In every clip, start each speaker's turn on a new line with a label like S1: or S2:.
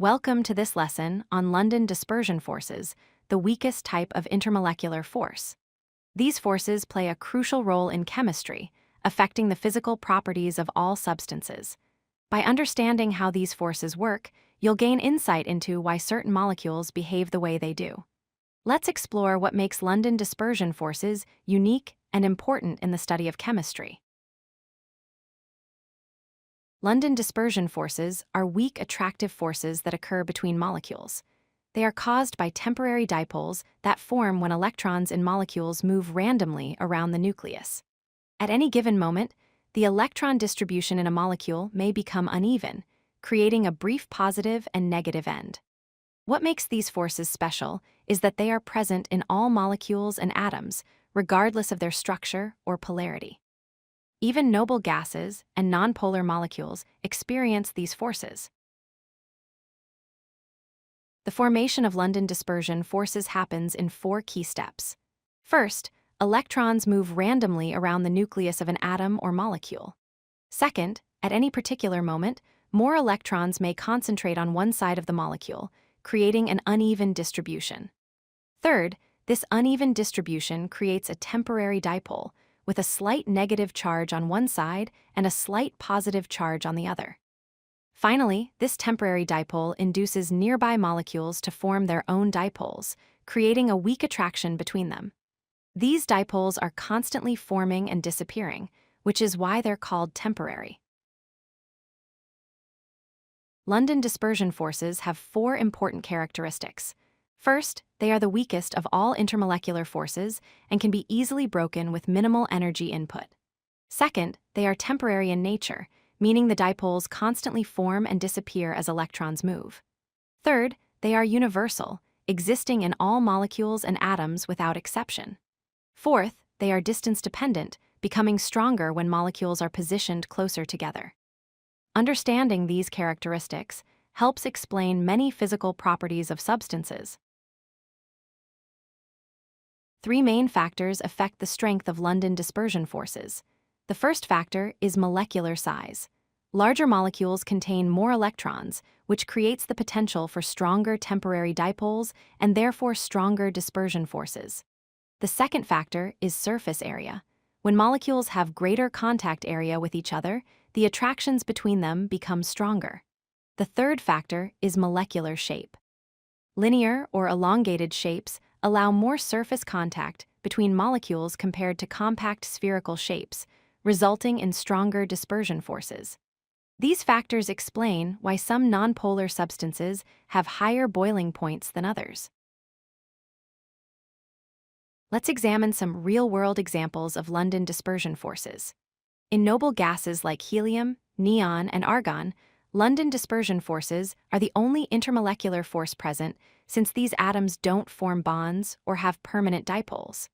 S1: Welcome to this lesson on London Dispersion Forces, the weakest type of intermolecular force. These forces play a crucial role in chemistry, affecting the physical properties of all substances. By understanding how these forces work, you'll gain insight into why certain molecules behave the way they do. Let's explore what makes London Dispersion Forces unique and important in the study of chemistry. London dispersion forces are weak attractive forces that occur between molecules. They are caused by temporary dipoles that form when electrons in molecules move randomly around the nucleus. At any given moment, the electron distribution in a molecule may become uneven, creating a brief positive and negative end. What makes these forces special is that they are present in all molecules and atoms, regardless of their structure or polarity. Even noble gases and nonpolar molecules experience these forces. The formation of London dispersion forces happens in 4 key steps. First, electrons move randomly around the nucleus of an atom or molecule. Second, at any particular moment, more electrons may concentrate on one side of the molecule, creating an uneven distribution. Third, this uneven distribution creates a temporary dipole, with a slight negative charge on one side and a slight positive charge on the other. Finally, this temporary dipole induces nearby molecules to form their own dipoles, creating a weak attraction between them. These dipoles are constantly forming and disappearing, which is why they're called temporary. London dispersion forces have 4 important characteristics. First, they are the weakest of all intermolecular forces and can be easily broken with minimal energy input. Second, they are temporary in nature, meaning the dipoles constantly form and disappear as electrons move. Third, they are universal, existing in all molecules and atoms without exception. Fourth, they are distance-dependent, becoming stronger when molecules are positioned closer together. Understanding these characteristics helps explain many physical properties of substances. 3 main factors affect the strength of London dispersion forces. The first factor is molecular size. Larger molecules contain more electrons, which creates the potential for stronger temporary dipoles and therefore stronger dispersion forces. The second factor is surface area. When molecules have greater contact area with each other, the attractions between them become stronger. The third factor is molecular shape. Linear or elongated shapes allow more surface contact between molecules compared to compact spherical shapes, resulting in stronger dispersion forces. These factors explain why some nonpolar substances have higher boiling points than others. Let's examine some real-world examples of London dispersion forces. In noble gases like helium, neon, and argon, London dispersion forces are the only intermolecular force present since these atoms don't form bonds or have permanent dipoles.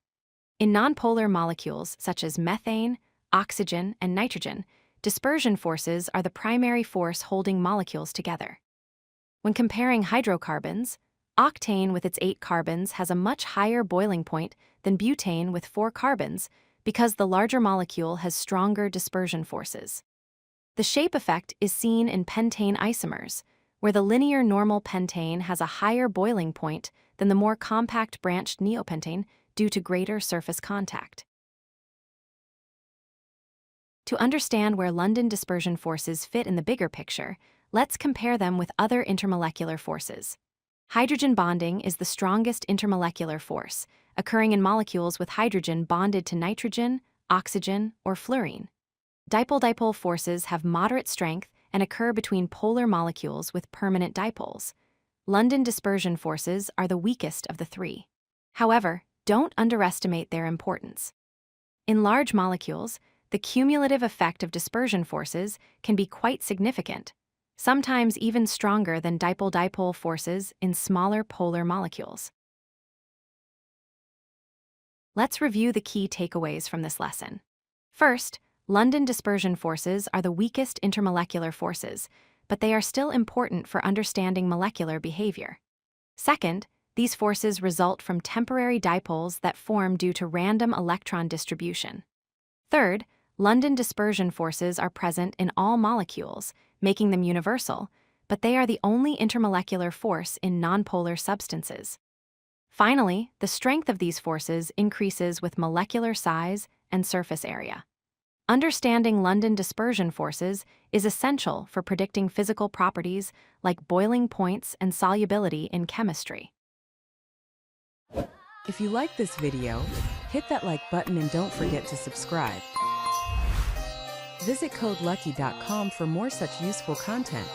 S1: In nonpolar molecules such as methane, oxygen, and nitrogen, dispersion forces are the primary force holding molecules together. When comparing hydrocarbons, octane with its 8 carbons has a much higher boiling point than butane with 4 carbons because the larger molecule has stronger dispersion forces. The shape effect is seen in pentane isomers, where the linear normal pentane has a higher boiling point than the more compact branched neopentane due to greater surface contact. To understand where London dispersion forces fit in the bigger picture, let's compare them with other intermolecular forces. Hydrogen bonding is the strongest intermolecular force, occurring in molecules with hydrogen bonded to nitrogen, oxygen, or fluorine. Dipole-dipole forces have moderate strength and occur between polar molecules with permanent dipoles. London dispersion forces are the weakest of the 3. However, don't underestimate their importance. In large molecules, the cumulative effect of dispersion forces can be quite significant, sometimes even stronger than dipole-dipole forces in smaller polar molecules. Let's review the key takeaways from this lesson. First, London dispersion forces are the weakest intermolecular forces, but they are still important for understanding molecular behavior. Second, these forces result from temporary dipoles that form due to random electron distribution. Third, London dispersion forces are present in all molecules, making them universal, but they are the only intermolecular force in nonpolar substances. Finally, the strength of these forces increases with molecular size and surface area. Understanding London dispersion forces is essential for predicting physical properties like boiling points and solubility in chemistry.
S2: If you like this video, hit that like button and don't forget to subscribe. Visit codelucky.com for more such useful content.